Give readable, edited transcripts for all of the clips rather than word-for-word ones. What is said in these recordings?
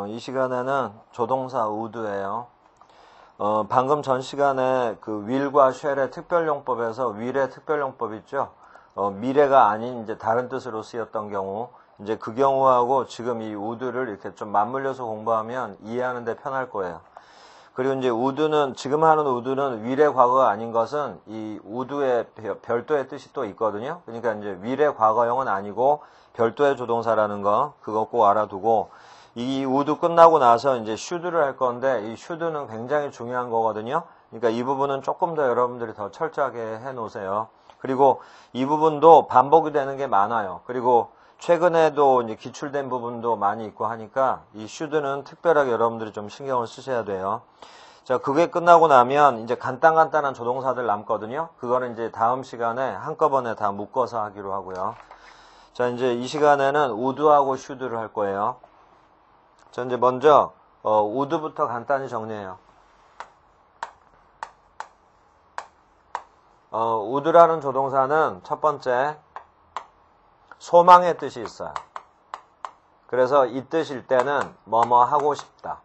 이 시간에는 조동사 would예요. 방금 전 시간에 그 will과 shall의 특별용법에서 will의 특별용법 있죠. 미래가 아닌 이제 다른 뜻으로 쓰였던 경우, 이제 그 경우하고 지금 이 would를 이렇게 좀 맞물려서 공부하면 이해하는 데 편할 거예요. 그리고 이제 would는, 지금 하는 would는 will의 과거가 아닌 것은 이 would의 별도의 뜻이 또 있거든요. 그러니까 이제 will의 과거형은 아니고 별도의 조동사라는 거, 그거 꼭 알아두고, 이 would 끝나고 나서 이제 should를 할 건데, 이 should는 굉장히 중요한 거거든요. 그러니까 이 부분은 조금 더 여러분들이 더 철저하게 해 놓으세요. 그리고 이 부분도 반복이 되는 게 많아요. 그리고 최근에도 이제 기출된 부분도 많이 있고 하니까 이 should는 특별하게 여러분들이 좀 신경을 쓰셔야 돼요. 자, 그게 끝나고 나면 이제 간단한 조동사들 남거든요. 그거는 이제 다음 시간에 한꺼번에 다 묶어서 하기로 하고요. 자, 이제 이 시간에는 would하고 should를 할 거예요. 자, 이제 먼저 would부터 간단히 정리해요. would라는 조동사는 첫 번째 소망의 뜻이 있어요. 그래서 이 뜻일 때는 뭐뭐 하고 싶다.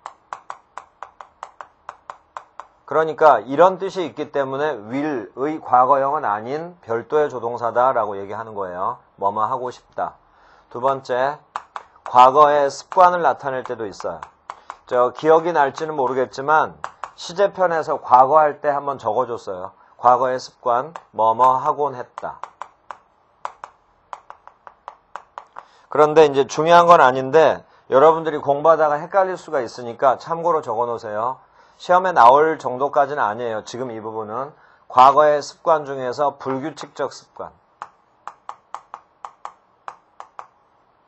그러니까 이런 뜻이 있기 때문에 will의 과거형은 아닌 별도의 조동사다라고 얘기하는 거예요. 뭐뭐 하고 싶다. 두 번째, 과거의 습관을 나타낼 때도 있어요. 기억이 날지는 모르겠지만 시제편에서 과거할 때 한번 적어줬어요. 과거의 습관, 뭐뭐 하곤 했다. 그런데 이제 중요한 건 아닌데 여러분들이 공부하다가 헷갈릴 수가 있으니까 참고로 적어놓으세요. 시험에 나올 정도까지는 아니에요. 지금 이 부분은 과거의 습관 중에서 불규칙적 습관.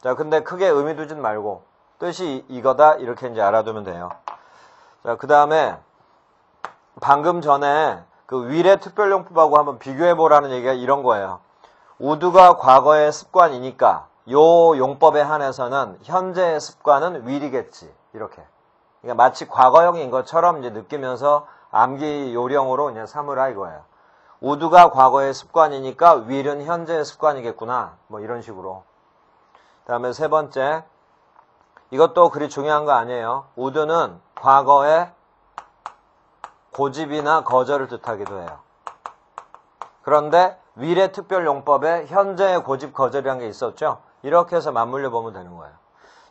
자, 근데 크게 의미 두진 말고 뜻이 이거다 이렇게 이제 알아두면 돼요. 자, 그 다음에 방금 전에 그 will의 특별용법하고 한번 비교해 보라는 얘기가 이런 거예요. would가 과거의 습관이니까 요 용법에 한해서는 현재의 습관은 will이겠지. 이렇게. 그러니까 마치 과거형인 것처럼 이제 느끼면서 암기 요령으로 그냥 삼으라 이거예요. would가 과거의 습관이니까 will은 현재의 습관이겠구나. 뭐 이런 식으로. 다음에 세 번째, 이것도 그리 중요한 거 아니에요. would는 과거의 고집이나 거절을 뜻하기도 해요. 그런데 will의 특별용법에 현재의 고집, 거절이라는 게 있었죠. 이렇게 해서 맞물려 보면 되는 거예요.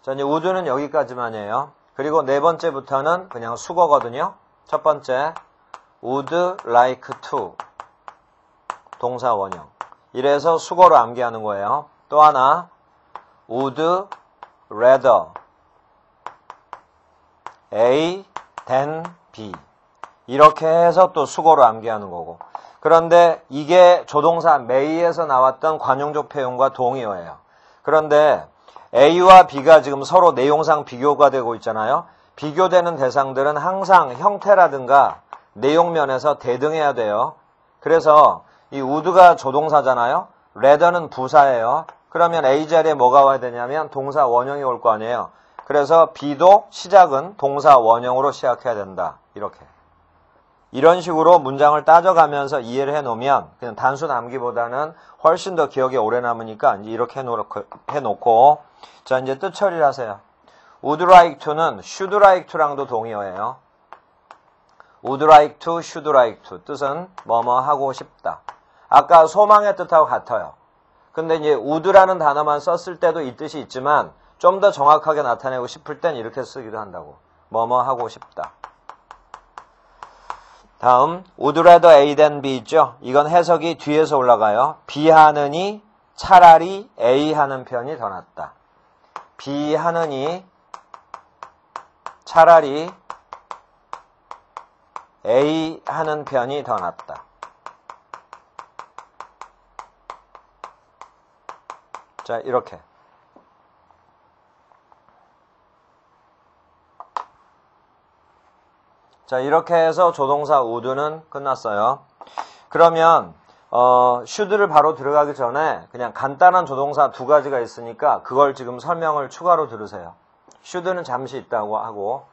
자, 이제 would는 여기까지만이에요. 그리고 네 번째부터는 그냥 수거거든요. 첫 번째, would like to. 동사 원형. 이래서 수거로 암기하는 거예요. 또 하나, would rather A than B. 이렇게 해서 또 수거로 암기하는 거고. 그런데 이게 조동사 may에서 나왔던 관용적 표현과 동의어예요. 그런데 A와 B가 지금 서로 내용상 비교가 되고 있잖아요. 비교되는 대상들은 항상 형태라든가 내용면에서 대등해야 돼요. 그래서 이 would가 조동사잖아요. rather는 부사예요. 그러면 A 자리에 뭐가 와야 되냐면 동사 원형이 올 거 아니에요. 그래서 B도 시작은 동사 원형으로 시작해야 된다. 이렇게. 이런 식으로 문장을 따져가면서 이해를 해놓으면 그냥 단순 암기보다는 훨씬 더 기억에 오래 남으니까 이제 이렇게 해놓고 자, 이제 뜻 처리를 하세요. would like to는 should like to랑도 동의어예요. would like to, should like to 뜻은 뭐뭐 하고 싶다. 아까 소망의 뜻하고 같아요. 근데 이제 would라는 단어만 썼을 때도 이 뜻이 있지만 좀 더 정확하게 나타내고 싶을 땐 이렇게 쓰기도 한다고. 뭐뭐 하고 싶다. 다음, would rather A than B 있죠? 이건 해석이 뒤에서 올라가요. B 하느니 차라리 A 하는 편이 더 낫다. B 하느니 차라리 A 하는 편이 더 낫다. 자, 이렇게. 자, 이렇게 해서 조동사 would는 끝났어요. 그러면 should를 바로 들어가기 전에 그냥 간단한 조동사 두 가지가 있으니까 그걸 지금 설명을 추가로 들으세요. should는 잠시 있다고 하고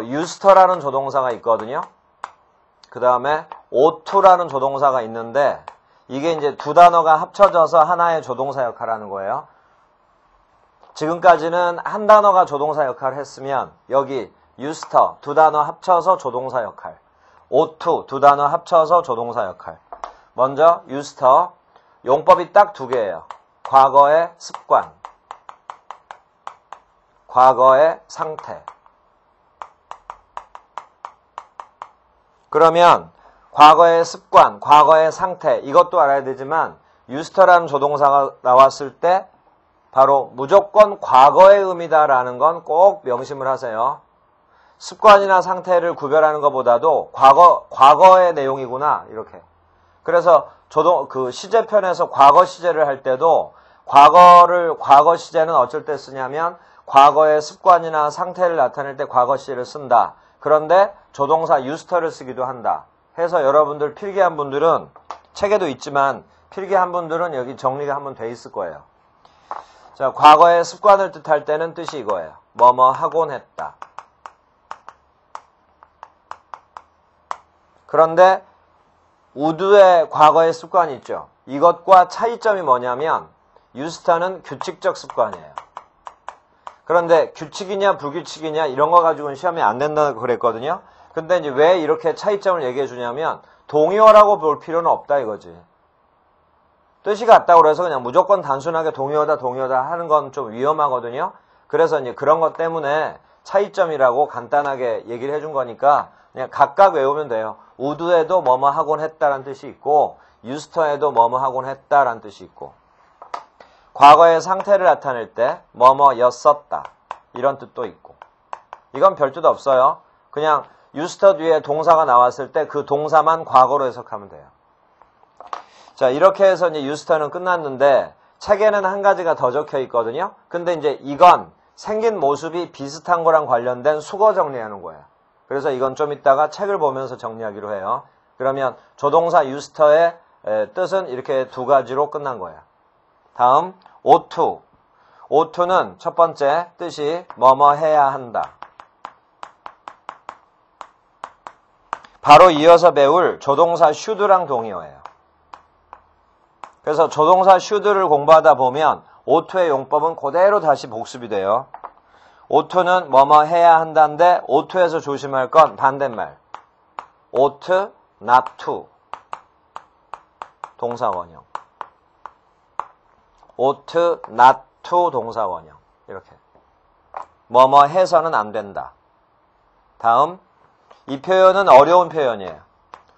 used라는 조동사가 있거든요. 그 다음에 ought to라는 조동사가 있는데 이게 이제 두 단어가 합쳐져서 하나의 조동사 역할을 하는 거예요. 지금까지는 한 단어가 조동사 역할을 했으면 여기 used 두 단어 합쳐서 조동사 역할, ought 두 단어 합쳐서 조동사 역할. 먼저 used 용법이 딱 두 개예요. 과거의 습관, 과거의 상태. 그러면 과거의 습관, 과거의 상태 이것도 알아야 되지만 used라는 조동사가 나왔을 때 바로 무조건 과거의 의미다라는 건 꼭 명심을 하세요. 습관이나 상태를 구별하는 것보다도 과거의 내용이구나 이렇게. 그래서 그 시제편에서 과거 시제를 할 때도 과거 시제는 어쩔 때 쓰냐면 과거의 습관이나 상태를 나타낼 때 과거 시제를 쓴다. 그런데 조동사 used를 쓰기도 한다. 해서 여러분들 필기한 분들은 책에도 있지만 필기한 분들은 여기 정리가 한번 돼 있을 거예요. 자, 과거의 습관을 뜻할 때는 뜻이 이거예요. 뭐뭐 하곤 했다. 그런데 would의 과거의 습관이 있죠. 이것과 차이점이 뭐냐면 used는 규칙적 습관이에요. 그런데 규칙이냐 불규칙이냐 이런 거 가지고는 시험에 안 된다고 그랬거든요. 근데 이제 왜 이렇게 차이점을 얘기해 주냐면 동의어라고 볼 필요는 없다 이거지. 뜻이 같다고 그래서 그냥 무조건 단순하게 동의어다 하는 건 좀 위험하거든요. 그래서 이제 그런 것 때문에 차이점이라고 간단하게 얘기를 해준 거니까 그냥 각각 외우면 돼요. would에도 뭐뭐 하곤 했다라는 뜻이 있고 used에도 뭐뭐 하곤 했다라는 뜻이 있고 과거의 상태를 나타낼 때 뭐뭐였었다 이런 뜻도 있고 이건 별 뜻 없어요. 그냥 used 뒤에 동사가 나왔을 때 그 동사만 과거로 해석하면 돼요. 자, 이렇게 해서 이제 used는 끝났는데 책에는 한 가지가 더 적혀 있거든요. 근데 이제 이건 생긴 모습이 비슷한 거랑 관련된 수거 정리하는 거예요. 그래서 이건 좀 이따가 책을 보면서 정리하기로 해요. 그러면 조동사 used의 뜻은 이렇게 두 가지로 끝난 거예요. 다음 ough는 첫 번째 뜻이 뭐뭐 해야 한다. 바로 이어서 배울 조동사 should랑 동의어예요. 그래서 조동사 should를 공부하다 보면 ough의 용법은 그대로 다시 복습이 돼요. ough는 뭐뭐 해야 한다인데 ough에서 조심할 건 반대말. ought not to 동사 원형. ought not to 동사 원형. 이렇게. 뭐뭐 해서는 안 된다. 다음 이 표현은 어려운 표현이에요.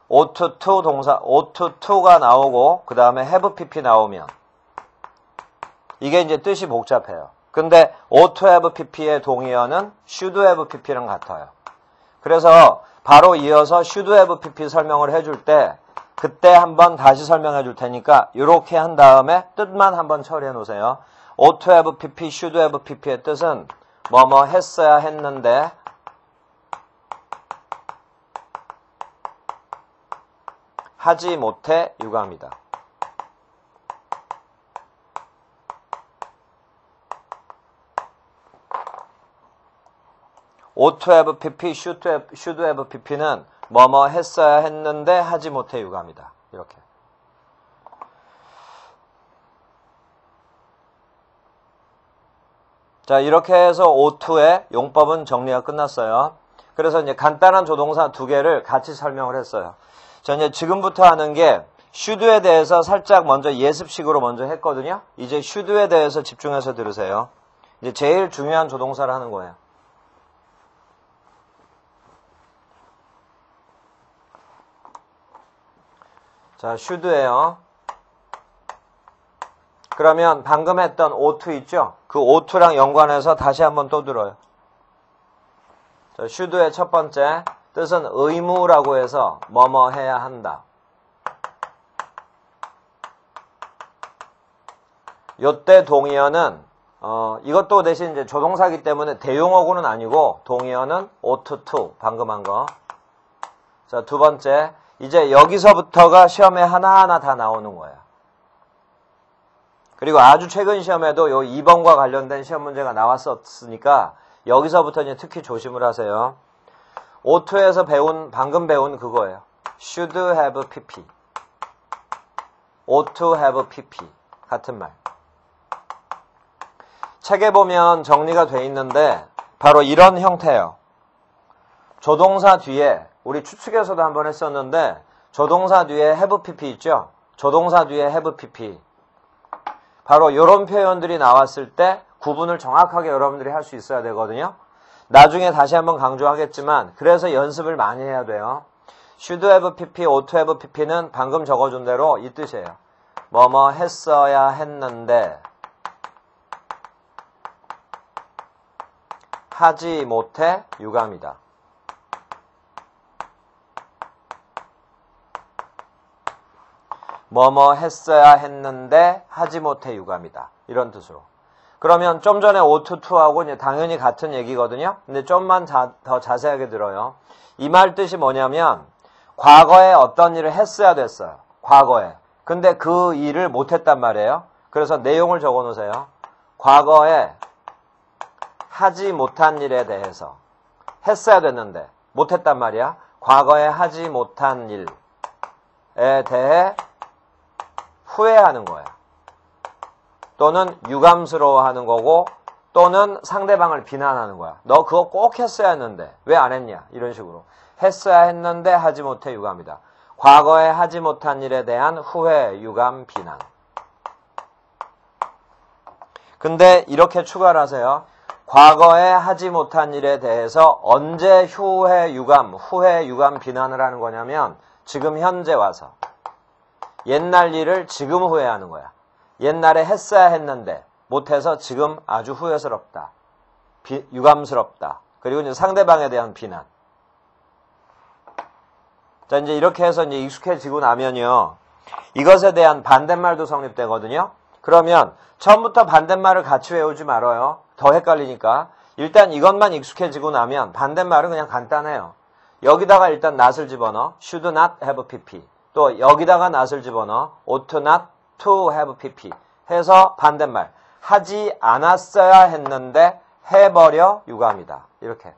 ought to 동사 ought to가 나오고 그 다음에 have pp 나오면 이게 이제 뜻이 복잡해요. 근데 ought to have pp의 동의어는 should have pp랑 같아요. 그래서 바로 이어서 should have pp 설명을 해줄 때 그때 한번 다시 설명해 줄 테니까 이렇게 한 다음에 뜻만 한번 처리해 놓으세요. ought to have pp, should have pp의 뜻은 뭐뭐 했어야 했는데 하지 못해 유감이다. ought to have pp, should have pp는 뭐뭐 했어야 했는데 하지 못해 유감이다. 이렇게. 자, 이렇게 해서 ought to의 용법은 정리가 끝났어요. 그래서 이제 간단한 조동사 두 개를 같이 설명을 했어요. 자, 이제 지금부터 하는 게 should에 대해서 살짝 먼저 예습식으로 먼저 했거든요. 이제 should에 대해서 집중해서 들으세요. 이제 제일 중요한 조동사를 하는 거예요. 자, should예요. 그러면 방금 했던 ought 있죠? 그 ought랑 연관해서 다시 한번 또 들어요. 자, should의 첫 번째 뜻은 의무라고 해서 뭐뭐 해야 한다. 요때 동의어는 이것도 대신 이제 조동사기 때문에 대용어구는 아니고 동의어는 ought to 방금 한 거. 자, 두 번째 이제 여기서부터가 시험에 하나하나 다 나오는 거야. 그리고 아주 최근 시험에도 요 2번과 관련된 시험 문제가 나왔었으니까 여기서부터 이제 특히 조심을 하세요. ough트에서 방금 배운 그거예요. should have pp. ought to have pp. 같은 말. 책에 보면 정리가 돼 있는데 바로 이런 형태예요. 조동사 뒤에 우리 추측에서도 한번 했었는데 조동사 뒤에 have pp 있죠? 조동사 뒤에 have pp. 바로 이런 표현들이 나왔을 때 구분을 정확하게 여러분들이 할 수 있어야 되거든요. 나중에 다시 한번 강조하겠지만 그래서 연습을 많이 해야 돼요. should have pp, ought to have pp는 방금 적어준 대로 이 뜻이에요. 뭐뭐 했어야 했는데 하지 못해 유감이다. 뭐뭐 했어야 했는데 하지 못해 유감이다. 이런 뜻으로. 그러면 좀 전에 ought to하고 이제 당연히 같은 얘기거든요. 근데 좀만 더 자세하게 들어요. 이 말 뜻이 뭐냐면 과거에 어떤 일을 했어야 됐어요. 과거에. 근데 그 일을 못했단 말이에요. 그래서 내용을 적어 놓으세요. 과거에 하지 못한 일에 대해서 했어야 됐는데 못했단 말이야. 과거에 하지 못한 일에 대해 후회하는 거야. 또는 유감스러워하는 거고 또는 상대방을 비난하는 거야. 너 그거 꼭 했어야 했는데 왜 안 했냐? 이런 식으로. 했어야 했는데 하지 못해 유감이다. 과거에 하지 못한 일에 대한 후회, 유감, 비난. 근데 이렇게 추가를 하세요. 과거에 하지 못한 일에 대해서 언제 후회, 유감, 비난을 하는 거냐면 지금 현재 와서. 옛날 일을 지금 후회하는 거야. 옛날에 했어야 했는데 못해서 지금 아주 후회스럽다. 유감스럽다. 그리고 이제 상대방에 대한 비난. 자, 이제 이렇게 해서 이제 익숙해지고 나면요. 이것에 대한 반대말도 성립되거든요. 그러면 처음부터 반대말을 같이 외우지 말아요. 더 헷갈리니까. 일단 이것만 익숙해지고 나면 반대말은 그냥 간단해요. 여기다가 일단 not을 집어넣어. should not have pp. 또 여기다가 not을 집어넣어. ought not to have pp. 해서 반대말. 하지 않았어야 했는데 해버려 유감이다. 이렇게.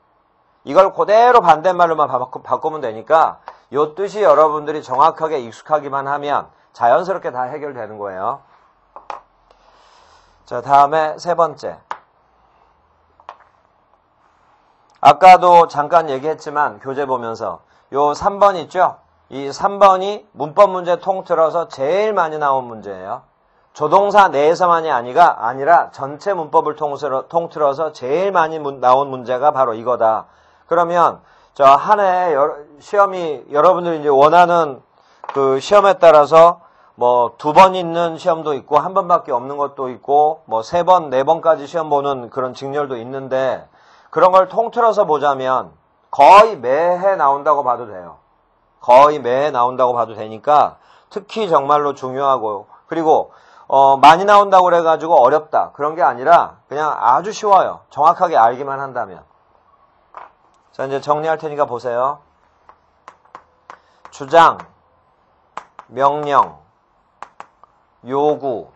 이걸 그대로 반대말로만 바꾸면 되니까 이 뜻이 여러분들이 정확하게 익숙하기만 하면 자연스럽게 다 해결되는 거예요. 자, 다음에 세 번째. 아까도 잠깐 얘기했지만 교재 보면서 요 3번 있죠? 이 3번이 문법 문제 통틀어서 제일 많이 나온 문제예요. 조동사 내에서만이 아니라 전체 문법을 통틀어서 제일 많이 나온 문제가 바로 이거다. 그러면 저 한 해 시험이 여러분들이 이제 원하는 그 시험에 따라서 뭐 2번 있는 시험도 있고 1번밖에 없는 것도 있고 뭐 3번, 4번까지 시험 보는 그런 직렬도 있는데 그런 걸 통틀어서 보자면 거의 매해 나온다고 봐도 돼요. 거의 매해 나온다고 봐도 되니까 특히 정말로 중요하고 그리고 많이 나온다고 그래가지고 어렵다 그런 게 아니라 그냥 아주 쉬워요. 정확하게 알기만 한다면. 자, 이제 정리할 테니까 보세요. 주장, 명령, 요구.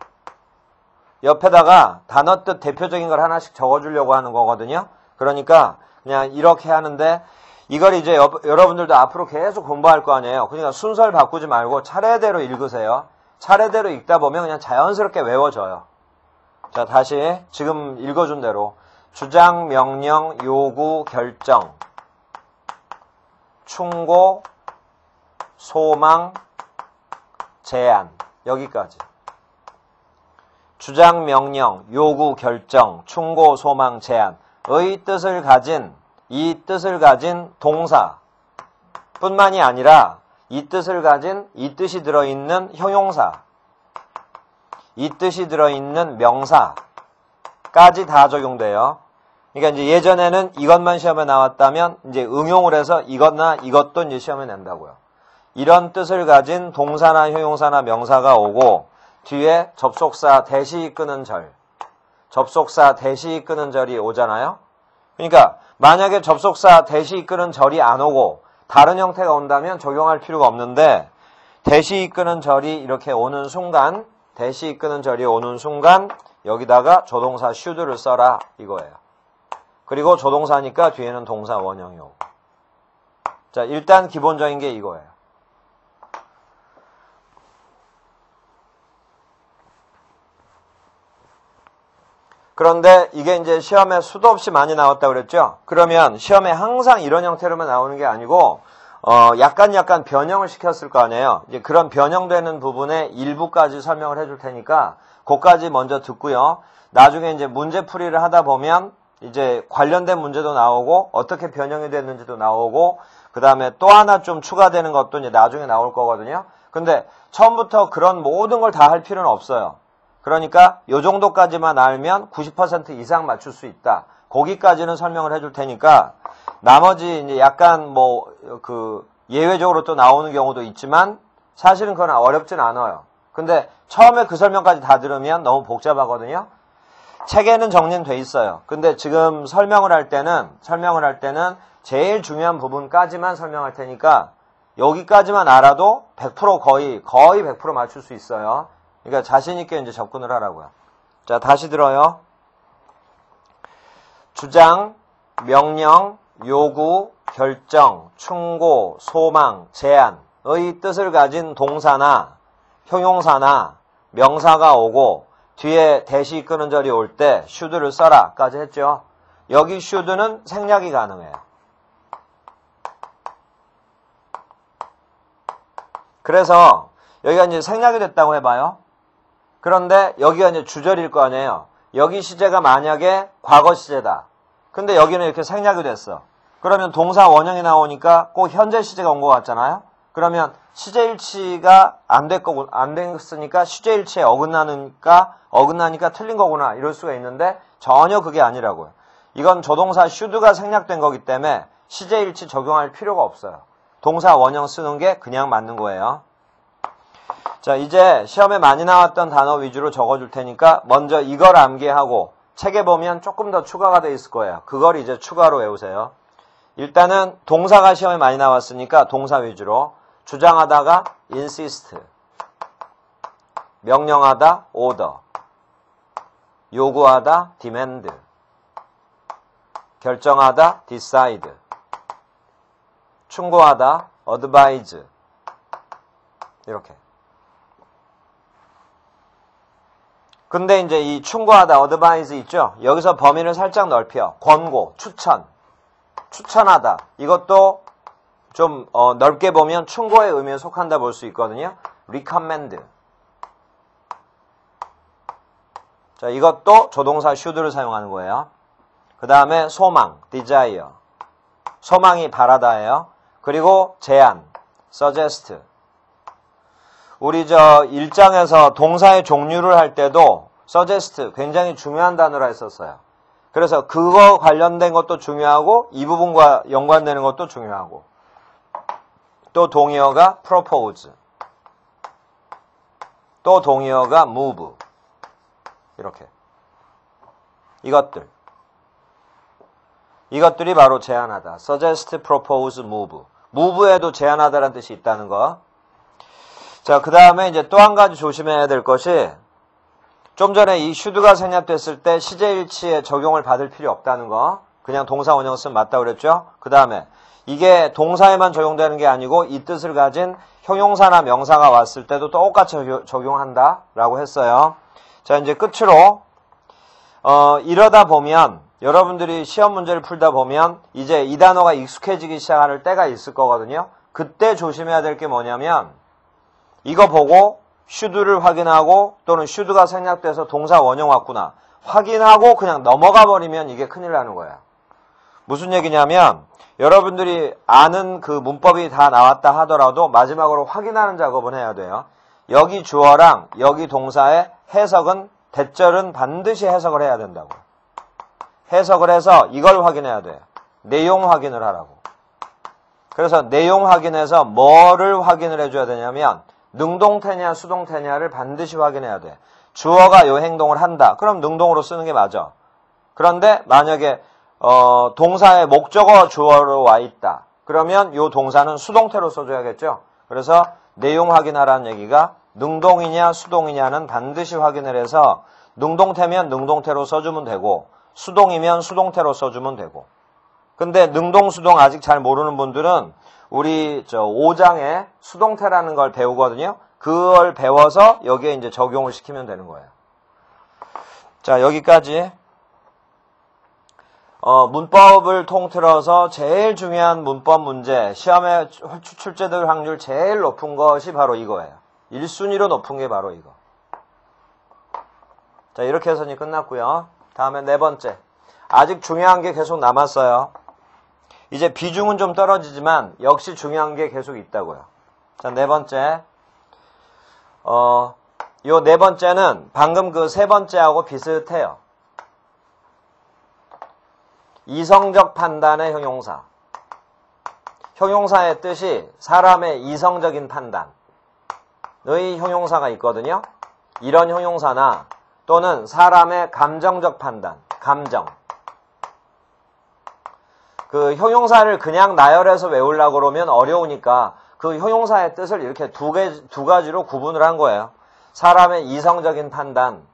옆에다가 단어 뜻 대표적인 걸 하나씩 적어주려고 하는 거거든요. 그러니까 그냥 이렇게 하는데 이걸 이제 여러분들도 앞으로 계속 공부할 거 아니에요. 그러니까 순서를 바꾸지 말고 차례대로 읽으세요. 차례대로 읽다 보면 그냥 자연스럽게 외워져요. 자, 다시 지금 읽어준 대로 주장, 명령, 요구, 결정, 충고, 소망, 제안 여기까지. 주장, 명령, 요구, 결정, 충고, 소망, 제안의 뜻을 가진 이 뜻을 가진 동사 뿐만이 아니라 이 뜻을 가진 이 뜻이 들어있는 형용사 이 뜻이 들어있는 명사까지 다 적용돼요. 그러니까 이제 예전에는 이것만 시험에 나왔다면 이제 응용을 해서 이것나 이것도 이제 시험에 낸다고요. 이런 뜻을 가진 동사나 형용사나 명사가 오고 뒤에 접속사 대시 이끄는 절, 접속사 대시 이끄는 절이 오잖아요. 그러니까 만약에 접속사 대시 이끄는 절이 안 오고 다른 형태가 온다면 적용할 필요가 없는데 대시 이끄는 절이 이렇게 오는 순간 대시 이끄는 절이 오는 순간 여기다가 조동사 should를 써라 이거예요. 그리고 조동사니까 뒤에는 동사 원형이 오고. 자, 일단 기본적인 게 이거예요. 그런데 이게 이제 시험에 수도 없이 많이 나왔다고 그랬죠? 그러면 시험에 항상 이런 형태로만 나오는 게 아니고, 약간 변형을 시켰을 거 아니에요? 이제 그런 변형되는 부분의 일부까지 설명을 해줄 테니까, 그까지 먼저 듣고요. 나중에 이제 문제풀이를 하다 보면, 이제 관련된 문제도 나오고, 어떻게 변형이 됐는지도 나오고, 그 다음에 또 하나 좀 추가되는 것도 이제 나중에 나올 거거든요. 근데 처음부터 그런 모든 걸 다 할 필요는 없어요. 그러니까 요 정도까지만 알면 90% 이상 맞출 수 있다. 거기까지는 설명을 해줄 테니까 나머지 이제 약간 예외적으로 또 나오는 경우도 있지만 사실은 그건 어렵진 않아요. 근데 처음에 그 설명까지 다 들으면 너무 복잡하거든요. 책에는 정리는 돼 있어요. 근데 지금 설명을 할 때는 제일 중요한 부분까지만 설명할 테니까 여기까지만 알아도 100% 거의 100% 맞출 수 있어요. 그러니까 자신 있게 이제 접근을 하라고요. 자, 다시 들어요. 주장, 명령, 요구, 결정, 충고, 소망, 제안의 뜻을 가진 동사나 형용사나 명사가 오고 뒤에 대시 이끄는 절이 올 때 should를 써라까지 했죠. 여기 should는 생략이 가능해요. 그래서 여기가 이제 생략이 됐다고 해봐요. 그런데 여기가 이제 주절일 거 아니에요. 여기 시제가 만약에 과거 시제다. 근데 여기는 이렇게 생략이 됐어. 그러면 동사 원형이 나오니까 꼭 현재 시제가 온 것 같잖아요. 그러면 시제일치가 안 됐으니까 시제일치에 어긋나니까 틀린 거구나 이럴 수가 있는데 전혀 그게 아니라고요. 이건 조동사 should가 생략된 거기 때문에 시제일치 적용할 필요가 없어요. 동사 원형 쓰는 게 그냥 맞는 거예요. 자, 이제 시험에 많이 나왔던 단어 위주로 적어줄 테니까 먼저 이걸 암기하고 책에 보면 조금 더 추가가 돼 있을 거예요. 그걸 이제 추가로 외우세요. 일단은 동사가 시험에 많이 나왔으니까 동사 위주로 주장하다가 insist, 명령하다 order, 요구하다 demand, 결정하다 decide, 충고하다 advise 이렇게. 근데 이제 이 충고하다 advise 있죠? 여기서 범위를 살짝 넓혀. 권고, 추천하다. 이것도 좀 넓게 보면 충고의 의미에 속한다 볼 수 있거든요. recommend. 자, 이것도 조동사 should를 사용하는 거예요. 그 다음에 소망, desire. 소망이 바라다예요. 그리고 제안, suggest. 우리 1장에서 동사의 종류를 할 때도 suggest 굉장히 중요한 단어라 했었어요. 그래서 그거 관련된 것도 중요하고 이 부분과 연관되는 것도 중요하고 또 동의어가 propose, 또 동의어가 move 이렇게 이것들이 바로 제안하다. suggest, propose, move. move에도 제안하다라는 뜻이 있다는 거. 자, 그 다음에 이제 또 한 가지 조심해야 될 것이 좀 전에 이 should가 생략됐을 때 시제일치에 적용을 받을 필요 없다는 거. 그냥 동사 원형 쓰면 맞다고 그랬죠? 그 다음에 이게 동사에만 적용되는 게 아니고 이 뜻을 가진 형용사나 명사가 왔을 때도 똑같이 적용한다라고 했어요. 자, 이제 끝으로 이러다 보면 여러분들이 시험 문제를 풀다 보면 이제 이 단어가 익숙해지기 시작할 때가 있을 거거든요. 그때 조심해야 될 게 뭐냐면 이거 보고 should를 확인하고 또는 should가 생략돼서 동사 원형 왔구나 확인하고 그냥 넘어가 버리면 이게 큰일 나는 거예요. 무슨 얘기냐면 여러분들이 아는 그 문법이 다 나왔다 하더라도 마지막으로 확인하는 작업은 해야 돼요. 여기 주어랑 여기 동사의 해석은 대절은 반드시 해석을 해야 된다고. 해석을 해서 이걸 확인해야 돼요. 내용 확인을 하라고. 그래서 내용 확인해서 뭐를 확인을 해줘야 되냐면 능동태냐 수동태냐를 반드시 확인해야 돼. 주어가 요 행동을 한다. 그럼 능동으로 쓰는 게 맞아. 그런데 만약에 동사의 목적어 주어로 와 있다. 그러면 요 동사는 수동태로 써줘야겠죠. 그래서 내용 확인하라는 얘기가 능동이냐 수동이냐는 반드시 확인을 해서 능동태면 능동태로 써주면 되고 수동이면 수동태로 써주면 되고. 근데 능동 수동 아직 잘 모르는 분들은 우리 5장에 수동태라는 걸 배우거든요. 그걸 배워서 여기에 이제 적용을 시키면 되는 거예요. 자, 여기까지 문법을 통틀어서 제일 중요한 문법 문제, 시험에 출제될 확률 제일 높은 것이 바로 이거예요. 1순위로 높은 게 바로 이거. 자, 이렇게 해서 이제 끝났고요. 다음에 네 번째. 아직 중요한 게 계속 남았어요. 이제 비중은 좀 떨어지지만 역시 중요한 게 계속 있다고요. 자, 네 번째. 요 네 번째는 방금 그 세 번째하고 비슷해요. 이성적 판단의 형용사. 형용사의 뜻이 사람의 이성적인 판단의 형용사가 있거든요. 이런 형용사나 또는 사람의 감정적 판단, 감정. 그 형용사를 그냥 나열해서 외우려고 그러면 어려우니까 그 형용사의 뜻을 이렇게 두 가지로 구분을 한 거예요. 사람의 이성적인 판단,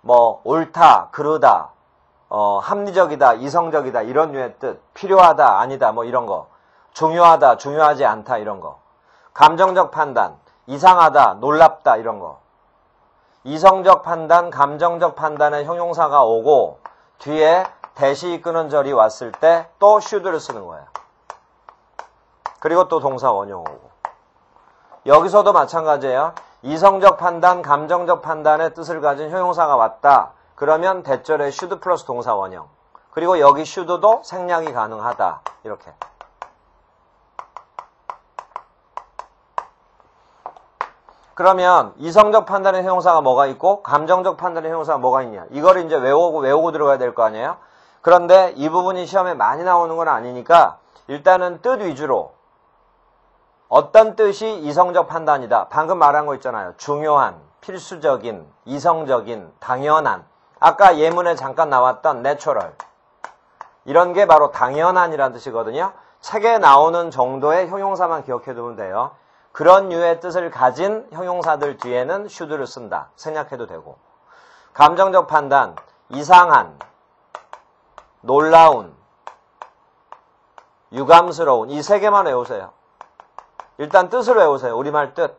뭐 옳다, 그르다, 합리적이다, 이성적이다 이런 류의 뜻, 필요하다, 아니다 뭐 이런 거, 중요하다, 중요하지 않다 이런 거, 감정적 판단, 이상하다, 놀랍다 이런 거. 이성적 판단, 감정적 판단의 형용사가 오고 뒤에 대시 이끄는 절이 왔을 때 또 should를 쓰는 거예요. 그리고 또 동사 원형 오고. 여기서도 마찬가지예요. 이성적 판단, 감정적 판단의 뜻을 가진 형용사가 왔다. 그러면 대절에 should 플러스 동사 원형. 그리고 여기 should도 생략이 가능하다. 이렇게. 그러면 이성적 판단의 형용사가 뭐가 있고 감정적 판단의 형용사가 뭐가 있냐. 이걸 이제 외우고 들어가야 될 거 아니에요. 그런데 이 부분이 시험에 많이 나오는 건 아니니까 일단은 뜻 위주로 어떤 뜻이 이성적 판단이다. 방금 말한 거 있잖아요. 중요한, 필수적인, 이성적인, 당연한. 아까 예문에 잠깐 나왔던 natural. 이런 게 바로 당연한이라는 뜻이거든요. 책에 나오는 정도의 형용사만 기억해두면 돼요. 그런 류의 뜻을 가진 형용사들 뒤에는 should를 쓴다. 생략해도 되고. 감정적 판단, 이상한, 놀라운, 유감스러운 이 세 개만 외우세요. 일단 뜻을 외우세요. 우리말 뜻.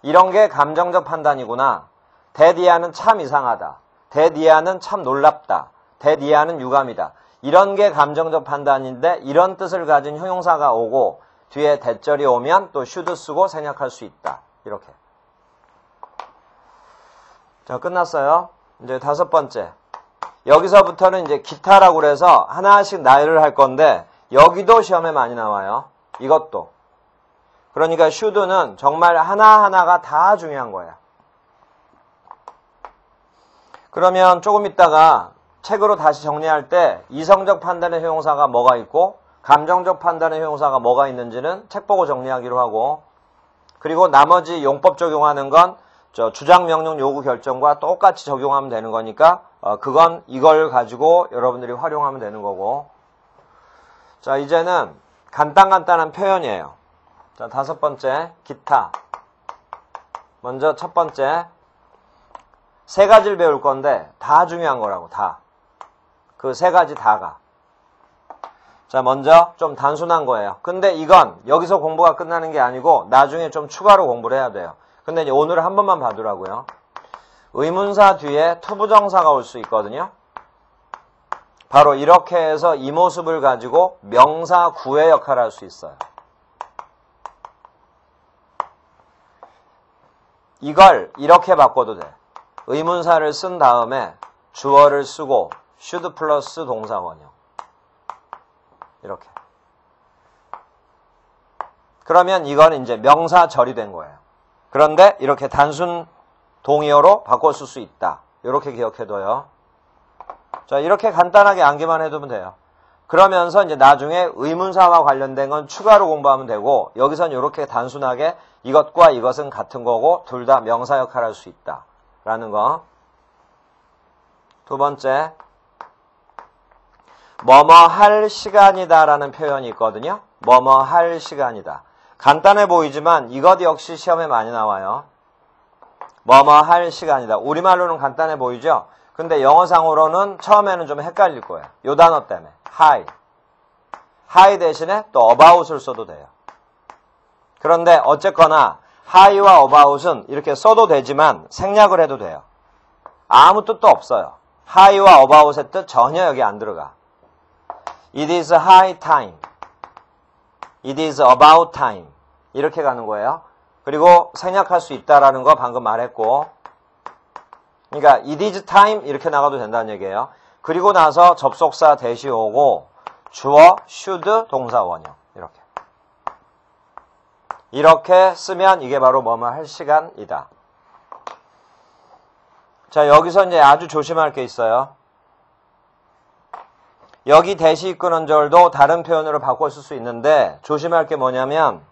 이런 게 감정적 판단이구나. 대디아는 참 이상하다. 대디아는 참 놀랍다. 대디아는 유감이다. 이런 게 감정적 판단인데 이런 뜻을 가진 형용사가 오고 뒤에 대절이 오면 또 should 쓰고 생략할 수 있다. 이렇게. 자, 끝났어요. 이제 다섯 번째. 여기서부터는 이제 기타라고 그래서 하나씩 나열을 할 건데 여기도 시험에 많이 나와요. 이것도. 그러니까 should는 정말 하나하나가 다 중요한 거예요. 그러면 조금 있다가 책으로 다시 정리할 때 이성적 판단의 형용사가 뭐가 있고 감정적 판단의 형용사가 뭐가 있는지는 책 보고 정리하기로 하고 그리고 나머지 용법 적용하는 건 주장, 명령, 요구, 결정과 똑같이 적용하면 되는 거니까 그건 이걸 가지고 여러분들이 활용하면 되는 거고 자 이제는 간단한 표현이에요. 자 다섯 번째 기타 먼저 첫 번째 세 가지를 배울 건데 다 중요한 거라고 다 그 세 가지 다가 자 먼저 좀 단순한 거예요. 근데 이건 여기서 공부가 끝나는 게 아니고 나중에 좀 추가로 공부를 해야 돼요. 근데 이제 오늘 한 번만 봐두라고요. 의문사 뒤에 투부정사가 올 수 있거든요. 바로 이렇게 해서 이 모습을 가지고 명사 구의 역할을 할 수 있어요. 이걸 이렇게 바꿔도 돼. 의문사를 쓴 다음에 주어를 쓰고 should 플러스 동사 원형. 이렇게. 그러면 이건 이제 명사절이 된 거예요. 그런데 이렇게 단순 동의어로 바꿔 쓸 수 있다. 이렇게 기억해둬요. 자, 이렇게 간단하게 암기만 해두면 돼요. 그러면서 이제 나중에 의문사와 관련된 건 추가로 공부하면 되고 여기선 이렇게 단순하게 이것과 이것은 같은 거고 둘 다 명사 역할을 할 수 있다. 라는 거. 두 번째, 뭐뭐 할 시간이다 라는 표현이 있거든요. 뭐뭐 할 시간이다. 간단해 보이지만 이것 역시 시험에 많이 나와요. 뭐뭐 할 시간이다. 우리말로는 간단해 보이죠? 근데 영어상으로는 처음에는 좀 헷갈릴 거예요. 요 단어 때문에. high 대신에 또 about을 써도 돼요. 그런데 어쨌거나 high와 about은 이렇게 써도 되지만 생략을 해도 돼요. 아무 뜻도 없어요. high와 about의 뜻 전혀 여기 안 들어가. It is high time. It is about time. 이렇게 가는 거예요. 그리고 생략할 수 있다라는 거 방금 말했고, 그러니까 it is time 이렇게 나가도 된다는 얘기예요. 그리고 나서 접속사 대시 오고 주어 should 동사 원형 이렇게 쓰면 이게 바로 뭐뭐 할 시간이다. 자, 여기서 이제 아주 조심할 게 있어요. 여기 대시 이끄는 절도 다른 표현으로 바꿔 쓸 수 있는데 조심할 게 뭐냐면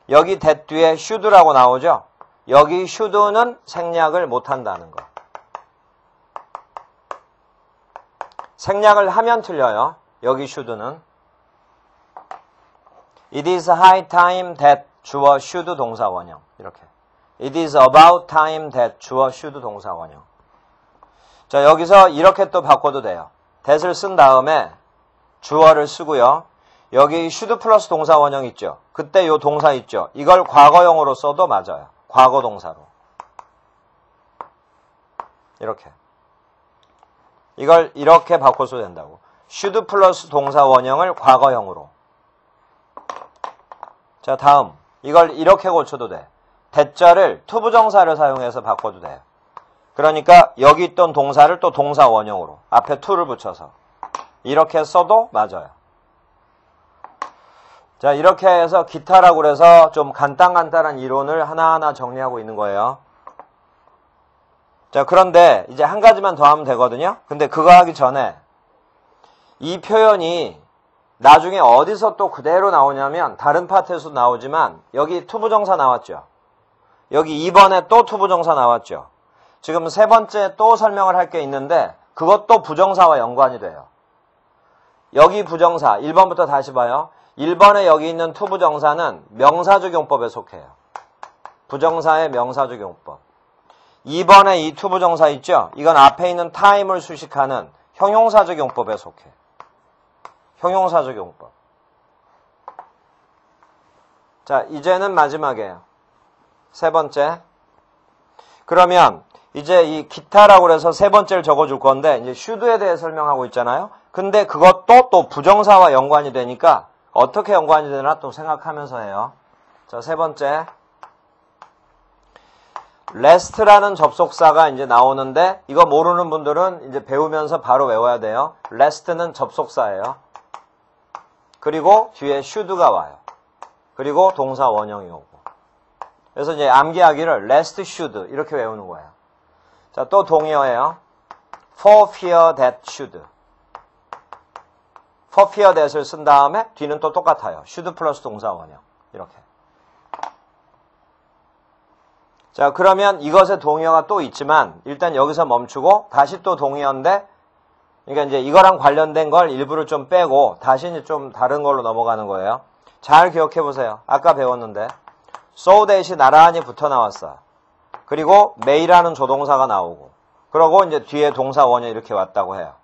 여기 that 뒤에 should라고 나오죠. 여기 should는 생략을 못한다는 거. 생략을 하면 틀려요. 여기 should는. It is high time that 주어 should 동사 원형. 이렇게. It is about time that 주어 should 동사 원형. 자, 여기서 이렇게 또 바꿔도 돼요. that을 쓴 다음에 주어를 쓰고요. 여기 should 플러스 동사 원형 있죠. 그때 요 동사 있죠. 이걸 과거형으로 써도 맞아요. 과거 동사로. 이렇게. 이걸 이렇게 바꿔 써도 된다고. should 플러스 동사 원형을 과거형으로. 자, 다음. 이걸 이렇게 고쳐도 돼. that자를 투부정사를 사용해서 바꿔도 돼요. 그러니까 여기 있던 동사를 또 동사 원형으로 앞에 to를 붙여서 이렇게 써도 맞아요. 자, 이렇게 해서 기타라고 그래서 좀 간단한 이론을 하나하나 정리하고 있는 거예요. 자, 그런데 이제 한 가지만 더 하면 되거든요. 근데 그거 하기 전에 이 표현이 나중에 어디서 또 그대로 나오냐면 다른 파트에서 나오지만 여기 투부정사 나왔죠. 여기 2번에 또 투부정사 나왔죠. 지금 세 번째 또 설명을 할 게 있는데 그것도 부정사와 연관이 돼요. 여기 부정사 1번부터 다시 봐요. 1번에 여기 있는 투부정사는 명사적용법에 속해요. 부정사의 명사적용법. 2번에 이 투부정사 있죠? 이건 앞에 있는 time을 수식하는 형용사적용법에 속해. 형용사적용법. 자, 이제는 마지막이에요. 세 번째. 그러면 이제 이 기타라고 해서 세 번째를 적어줄 건데 이제 should에 대해 설명하고 있잖아요. 근데 그것도 또 부정사와 연관이 되니까 어떻게 연관이 되나 또 생각하면서 해요. 자, 세 번째. last라는 접속사가 이제 나오는데 이거 모르는 분들은 이제 배우면서 바로 외워야 돼요. last는 접속사예요. 그리고 뒤에 should가 와요. 그리고 동사 원형이 오고. 그래서 이제 암기하기를 last should 이렇게 외우는 거예요. 자, 또 동의어예요. for fear that should. for fear that을 쓴 다음에 뒤는 또 똑같아요. should 플러스 동사 원형. 이렇게. 자, 그러면 이것의 동의어가 또 있지만 일단 여기서 멈추고 다시 또 동의어인데 그러니까 이제 이거랑 관련된 걸 일부를 좀 빼고 다시 이제 좀 다른 걸로 넘어가는 거예요. 잘 기억해 보세요. 아까 배웠는데 so that이 나란히 붙어 나왔어. 그리고 may라는 조동사가 나오고 그러고 이제 뒤에 동사 원형 이렇게 왔다고 해요.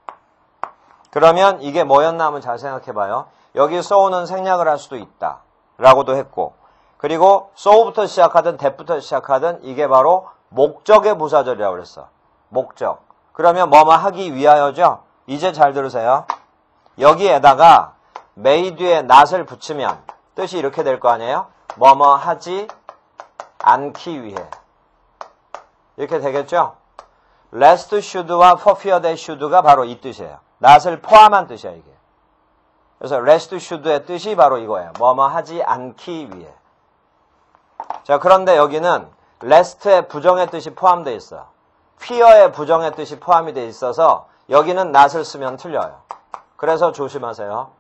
그러면 이게 뭐였나 한번 잘 생각해 봐요. 여기 so는 생략을 할 수도 있다 라고도 했고 그리고 so부터 시작하든 that부터 시작하든 이게 바로 목적의 부사절이라고 그랬어. 목적. 그러면 뭐뭐 하기 위하여죠. 이제 잘 들으세요. 여기에다가 may 뒤에 not을 붙이면 뜻이 이렇게 될 거 아니에요? 뭐뭐 하지 않기 위해. 이렇게 되겠죠? lest should와 for fear that should가 바로 이 뜻이에요. not을 포함한 뜻이야 이게. 그래서 lest should의 뜻이 바로 이거예요. 뭐뭐 하지 않기 위해. 자, 그런데 여기는 lest의 부정의 뜻이 포함되어 있어요. fear의 부정의 뜻이 포함이 되어 있어서 여기는 not을 쓰면 틀려요. 그래서 조심하세요.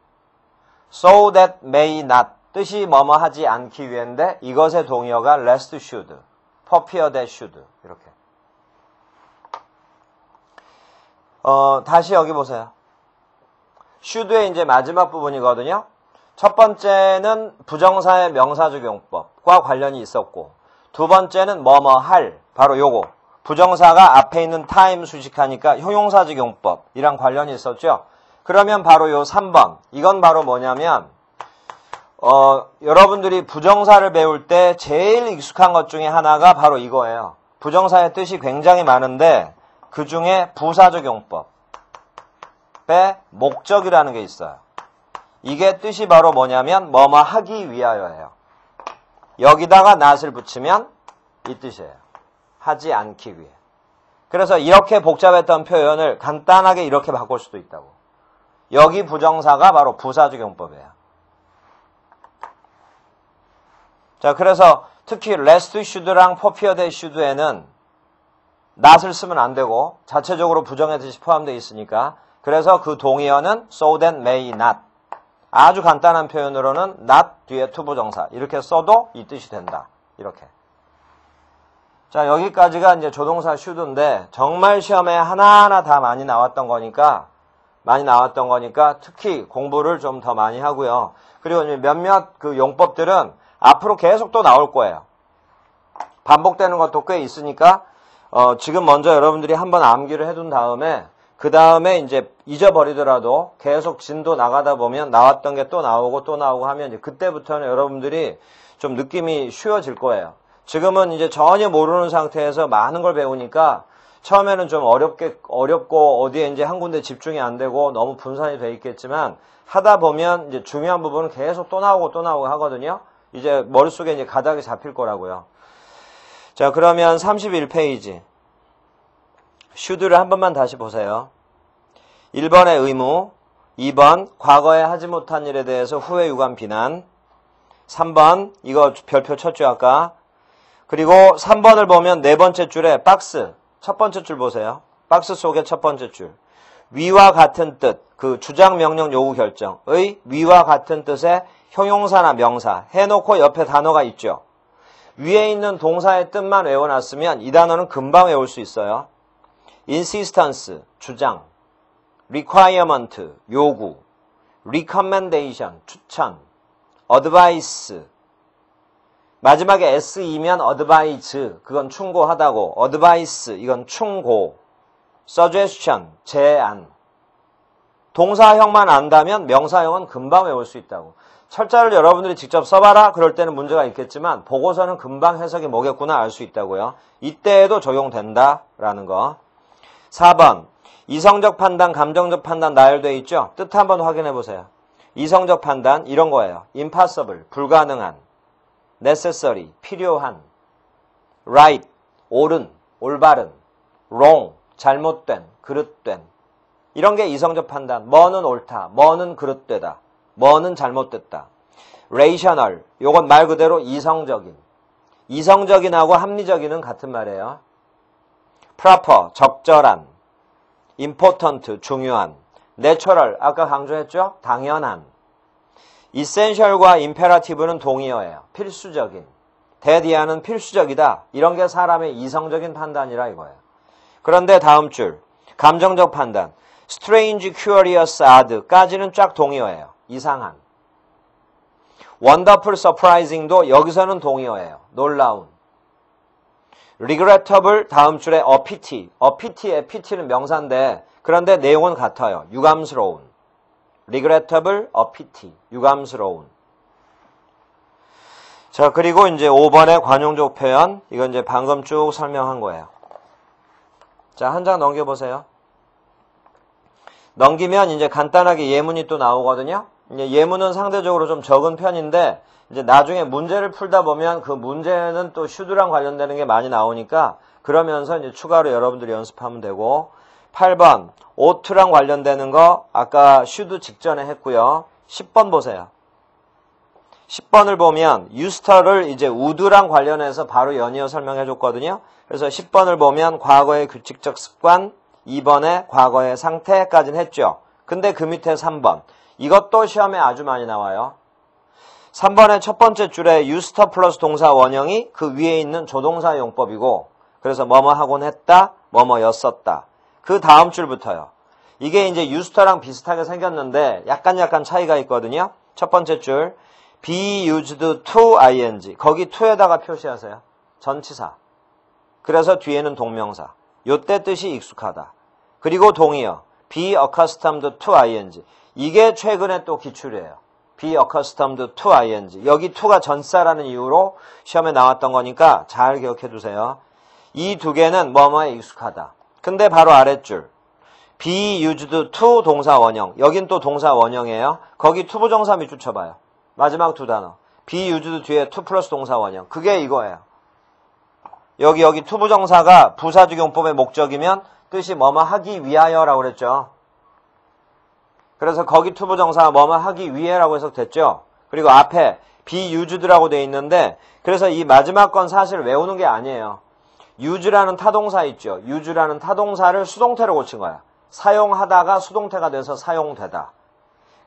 so that may not 뜻이 뭐뭐 하지 않기 위해인데 이것의 동의어가 lest should, for fear that should 이렇게. 다시 여기 보세요. should의 이제 마지막 부분이거든요. 첫 번째는 부정사의 명사적용법과 관련이 있었고 두 번째는 뭐뭐 할 바로 요거 부정사가 앞에 있는 time 수식하니까 형용사적용법이랑 관련이 있었죠. 그러면 바로 요 3번 이건 바로 뭐냐면 여러분들이 부정사를 배울 때 제일 익숙한 것 중에 하나가 바로 이거예요. 부정사의 뜻이 굉장히 많은데 그 중에 부사적용법 앞에 목적이라는 게 있어요. 이게 뜻이 바로 뭐냐면 뭐뭐 하기 위하여예요. 여기다가 not을 붙이면 이 뜻이에요. 하지 않기 위해. 그래서 이렇게 복잡했던 표현을 간단하게 이렇게 바꿀 수도 있다고. 여기 부정사가 바로 부사적용법이에요. 자, 그래서 특히 lest should랑 prepared should에는 not을 쓰면 안 되고 자체적으로 부정의 뜻이 포함되어 있으니까 그래서 그 동의어는 so that may not. 아주 간단한 표현으로는 not 뒤에 투부정사 이렇게 써도 이 뜻이 된다. 이렇게. 자, 여기까지가 이제 조동사 should인데 정말 시험에 하나하나 다 많이 나왔던 거니까 특히 공부를 좀 더 많이 하고요. 그리고 몇몇 그 용법들은 앞으로 계속 또 나올 거예요. 반복되는 것도 꽤 있으니까 지금 먼저 여러분들이 한번 암기를 해둔 다음에 그 다음에 이제 잊어버리더라도 계속 진도 나가다 보면 나왔던 게 또 나오고 하면 이제 그때부터는 여러분들이 좀 느낌이 쉬워질 거예요. 지금은 이제 전혀 모르는 상태에서 많은 걸 배우니까 처음에는 좀 어렵고 어디에 이제 한 군데 집중이 안 되고 너무 분산이 돼 있겠지만 하다 보면 이제 중요한 부분은 계속 또 나오고 하거든요. 이제 머릿속에 이제 가닥이 잡힐 거라고요. 자, 그러면 31페이지. should를 한 번만 다시 보세요. 1번의 의무, 2번 과거에 하지 못한 일에 대해서 후회 유감 비난, 3번 이거 별표 쳤죠 아까. 그리고 3번을 보면 네 번째 줄에 박스, 첫 번째 줄 보세요. 박스 속의 첫 번째 줄. 위와 같은 뜻, 그 주장 명령 요구 결정의 위와 같은 뜻의 형용사나 명사 해놓고 옆에 단어가 있죠. 위에 있는 동사의 뜻만 외워놨으면 이 단어는 금방 외울 수 있어요. insistence, 주장, requirement, 요구, recommendation, 추천, advice, 마지막에 SE면 advise, 그건 충고하다고, advice, 이건 충고, suggestion, 제안. 동사형만 안다면 명사형은 금방 외울 수 있다고. 철자를 여러분들이 직접 써봐라 그럴 때는 문제가 있겠지만 보고서는 금방 해석이 뭐겠구나 알 수 있다고요. 이때에도 적용된다라는 거. 4번 이성적 판단, 감정적 판단 나열되어 있죠. 뜻 한번 확인해 보세요. 이성적 판단 이런 거예요. impossible, 불가능한, necessary, 필요한, right, 옳은, 올바른, wrong, 잘못된, 그릇된. 이런 게 이성적 판단. 뭐는 옳다, 뭐는 그릇되다, 뭐는 잘못됐다. rational, 요건 말 그대로 이성적인. 이성적인하고 합리적인은 같은 말이에요. proper, 적절한. important, 중요한. natural, 아까 강조했죠? 당연한. essential과 imperative는 동의어예요. 필수적인. 대디아는 필수적이다. 이런 게 사람의 이성적인 판단이라 이거예요. 그런데 다음 줄. 감정적 판단. strange, curious, odd까지는 쫙 동의어예요. 이상한. wonderful, surprising도 여기서는 동의어예요. 놀라운. regrettable 다음 줄에 a pity. a pity의 pity는 명사인데 그런데 내용은 같아요. 유감스러운. regrettable, a pity. 유감스러운. 자, 그리고 이제 5번의 관용적 표현. 이건 이제 방금 쭉 설명한 거예요. 자, 한 장 넘겨보세요. 넘기면 이제 간단하게 예문이 또 나오거든요. 이제 예문은 상대적으로 좀 적은 편인데 이제 나중에 문제를 풀다 보면 그 문제는 또 should랑 관련되는 게 많이 나오니까 그러면서 이제 추가로 여러분들이 연습하면 되고 8번 ough트랑 관련되는 거 아까 should 직전에 했고요. 10번 보세요. 10번을 보면 used를 이제 would랑 관련해서 바로 연이어 설명해 줬거든요. 그래서 10번을 보면 과거의 규칙적 습관 2번에 과거의 상태까지는 했죠. 근데 그 밑에 3번. 이것도 시험에 아주 많이 나와요. 3번의 첫 번째 줄에 used 플러스 동사 원형이 그 위에 있는 조동사 용법이고 그래서 뭐뭐 하곤 했다, 뭐뭐였었다. 그 다음 줄부터요. 이게 이제 used랑 비슷하게 생겼는데 약간 차이가 있거든요. 첫 번째 줄 be used to ing. 거기 to에다가 표시하세요. 전치사. 그래서 뒤에는 동명사. 요때 뜻이 익숙하다. 그리고 동의어 be accustomed to ing. 이게 최근에 또 기출이에요. be accustomed to ing. 여기 to가 전사라는 이유로 시험에 나왔던 거니까 잘 기억해 두세요. 이 두 개는 뭐뭐에 익숙하다. 근데 바로 아랫줄 be used to 동사 원형. 여긴 또 동사 원형이에요. 거기 투부정사 밑줄 쳐봐요. 마지막 두 단어. be used 뒤에 to 플러스 동사 원형. 그게 이거예요. 여기 투부정사가 부사적용법의 목적이면 뜻이 뭐뭐 하기 위하여라고 그랬죠. 그래서 거기 투부정사가 뭐뭐 하기 위해라고 해석됐죠. 그리고 앞에 be used라고 돼 있는데 그래서 이 마지막 건 사실 외우는 게 아니에요. use라는 타동사 있죠. use라는 타동사를 수동태로 고친 거야. 사용하다가 수동태가 돼서 사용되다.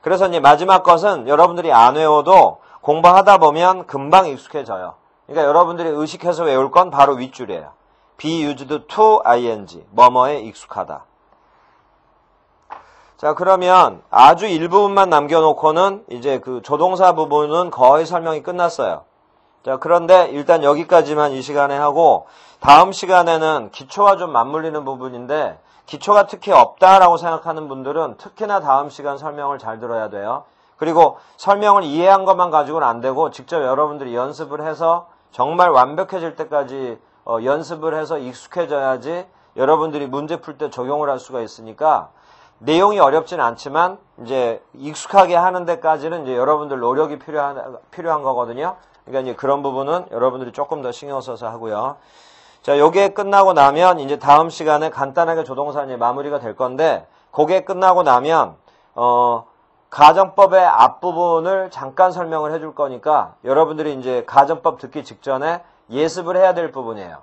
그래서 이제 마지막 것은 여러분들이 안 외워도 공부하다 보면 금방 익숙해져요. 그러니까 여러분들이 의식해서 외울 건 바로 윗줄이에요. be used to ing. 뭐뭐에 익숙하다. 자, 그러면 아주 일부분만 남겨놓고는 이제 그 조동사 부분은 거의 설명이 끝났어요. 자, 그런데 일단 여기까지만 이 시간에 하고 다음 시간에는 기초가 좀 맞물리는 부분인데 기초가 특히 없다라고 생각하는 분들은 특히나 다음 시간 설명을 잘 들어야 돼요. 그리고 설명을 이해한 것만 가지고는 안 되고 직접 여러분들이 연습을 해서 정말 완벽해질 때까지 연습을 해서 익숙해져야지 여러분들이 문제 풀 때 적용을 할 수가 있으니까 내용이 어렵진 않지만 이제 익숙하게 하는 데까지는 이제 여러분들 노력이 필요한 거거든요. 그러니까 이제 그런 부분은 여러분들이 조금 더 신경 써서 하고요. 자, 요게 끝나고 나면 이제 다음 시간에 간단하게 조동사 이제 마무리가 될 건데, 그게 끝나고 나면 가정법의 앞부분을 잠깐 설명을 해줄 거니까 여러분들이 이제 가정법 듣기 직전에 예습을 해야 될 부분이에요.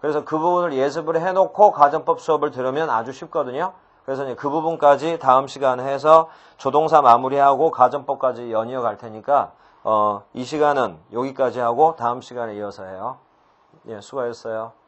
그래서 그 부분을 예습을 해놓고 가정법 수업을 들으면 아주 쉽거든요. 그래서 이제 그 부분까지 다음 시간에 해서 조동사 마무리하고 가정법까지 연이어 갈 테니까 이 시간은 여기까지 하고 다음 시간에 이어서 해요. 예, 수고하셨어요.